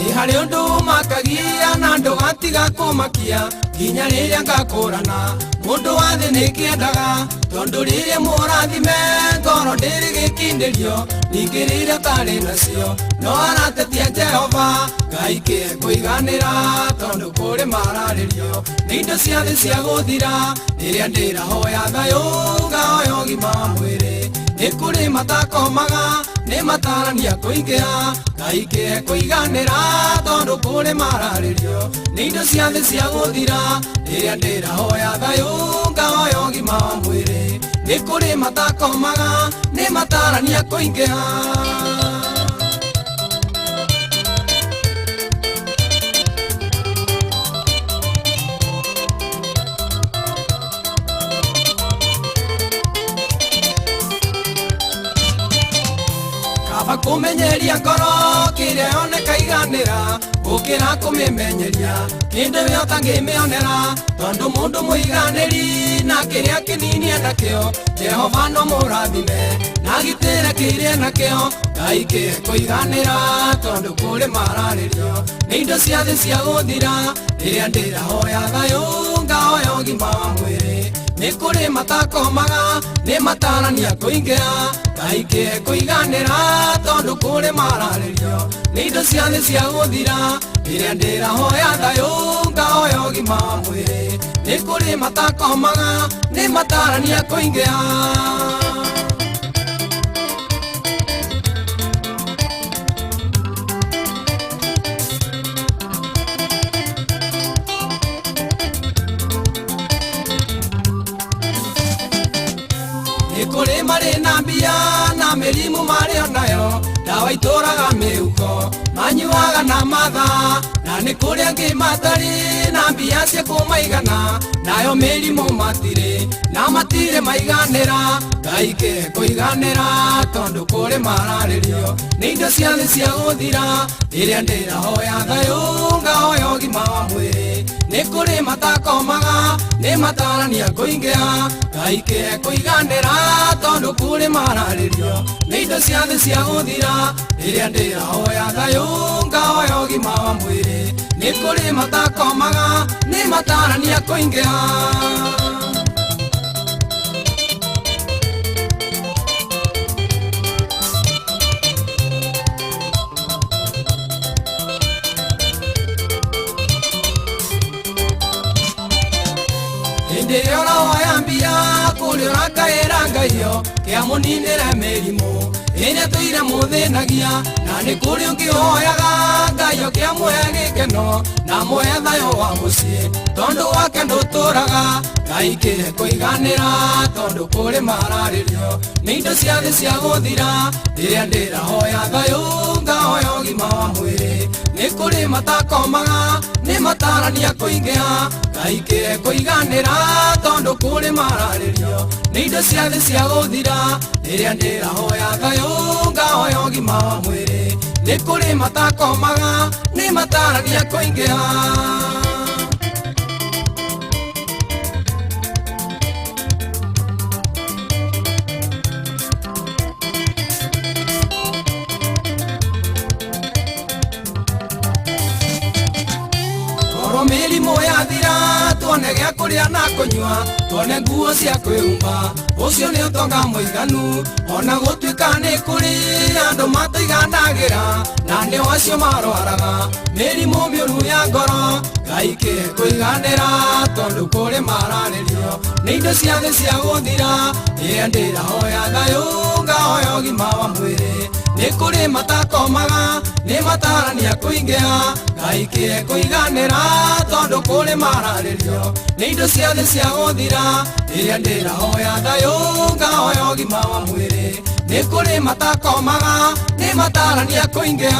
ni hari undu makagia na ndugatiga kumakia nginya riria ngakurana mundu wa thi ni kiendaga tondu riria murathime ngoro ndirigikindirio ningi riria tari nacio no aratetia Jehova Ngai kie kuiganira tondu kuri mararirio ni indo cia thi cia guthira riria ndirahoya thayu ngahoya ũgima wa mwĩrĩ ni kuri matakomaga ni matarania kuingia Ngai kie kuiganira tondu kuri mararirio ni indo cia thi cia guthira riria ndirahoya thayu ngahoya ũgima wa mwĩrĩ ni kuri matakomaga ni matarania kuingia kumenyeria ngoro kiria oneka iganira gukira kumimenyeria kinde yota ngimionera tondu mundu muiganiri na kiria kinini enakio Jehova no murathime na gitire kiria enakio Ngai kie kuiganira tondu kuri mararirio ni indo cia thi cia guthira riria ndirahoya thayu ngahoya ũgima wa mwĩrĩ ni kuri matakomaga ni matarania kuingia Ngai kie kuiganira tondu kuri mararirio ni indo cia thi cia guthira riria ndirahoya thayu ngahoya ũgima wa mwĩrĩ ni kuri matakomaga ni matarania kuingia kuri mari na mbia na mirimu mari onayo dawa ituraga miuko manyuaga na matha na ni kuri angi matari na mbia cia kumaigana nayo mirimu matire na matire maiganira Ngai kie kuiganira tondu kuri mararirio ni indo cia thi cia guthira riria ndirahoya thayu ngahoya ũgima wa mwĩrĩ ni kuri matakomaga ni matarania kuingia Ngai kie kuiganira tondu kuri mararirio ni indo cia thi cia guthira riria ndirahoya thayu ngahoya ũgima wa mwĩrĩ ni kuri matakomaga ni matarania kuingia ndiona wayambia kuri rakaira Ngaio kia muninire mirimu iria tuire muthinagia na ni kuri ungihoyaga Ngaio kia muhe gikeno na muhe thayu wa mucii tondu wake nduturaga Ngai kie kuiganira tondu kuri mararirio ni indo cia thi cia guthira riria ndirahoya thayu ngahoya ũgima wa mwĩrĩ ni kuri matakomaga ni matarania kuingia Ngai kie kuiganira tondu kuri mararirio ni indo cia thi cia guthira riria ndirahoya thayu ngahoya ũgima wa mwĩrĩ ni kuri matakomaga ni matarania kuingia mirimu yathira tuone gĩa kũrĩa na kũnyua tuone nguo cia kwĩhumba ũcio nĩ ũtonga mũiganu ona gũtuĩka nĩ kũrĩ andũ mataiganagĩra na nĩo acio marwaraga mĩrimũ mĩũru ya ngoro Ngai kie kuiganira tondu kuri mararirio ni indo cia thi cia guthira riria ndirahoya thayu ngahoya ũgima wa mwĩrĩ ni kuri matakomaga ni matarania kuingia Ngai kie kuiganira tondu kuri mararirio ni indo cia thi cia guthira riria ndirahoya thayu ngahoya ũgima wa mwĩrĩ ni kuri matakomaga ni matarania kuingia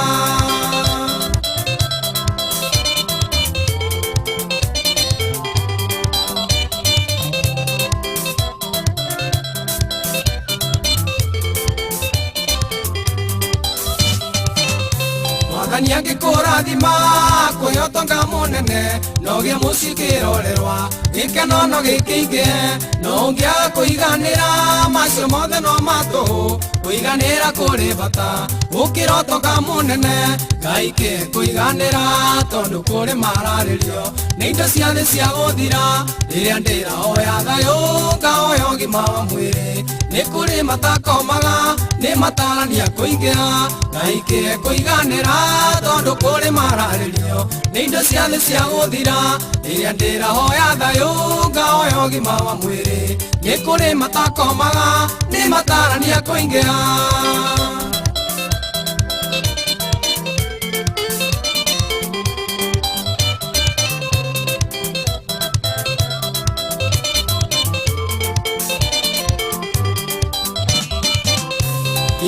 Mwathani angĩkũrathima rurema kuyotonga munene nogia musikirorerwa gikeno no gikinge nongia kuiganira macio mothe no mato kuiganira kuri bata ukirotonga munene gaike kuiganira tondu kuri mararirio ni indo ciothe cia guthira riria ndirahoya thayu ngahoya ũgima wa mwĩrĩ ni kuri matakomaga ni matarania kuingira gaike kuiganira tondu kuri mararirio ni indo ciothe cia guthira riria ndirahoya thayu ngahoya ũgima wa mwĩrĩ ni kuri matakomaga ni matarania kuingira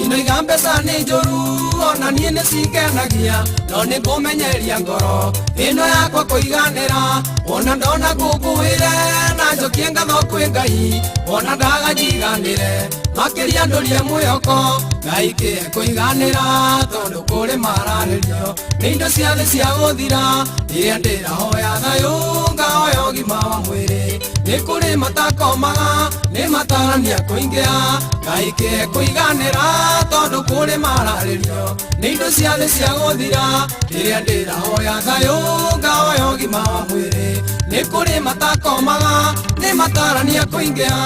ino igambesa ni njoru ona nie ni cingenagia no ni ngumenyeria ngoro ino yakwa kuiganira ona ndona ngukuire na njokie ngatho kwi Ngai ona ndaganyiganire makiria ndurie mwihoko Ngai kie kuiganira tondu kuri mararirio ni indo ciothe cia guthira riria ndirahoya thayu ngahoya ũgima wa mwĩrĩ ni kuri matakomaga ni matarania kuingia Ngai kie kuiganira tondu kuri mararirio ni indo ciothe cia guthira riria ndirahoya thayu ngahoya ũgima wa mwĩrĩ ni kuri matakomaga ni matarania kuingia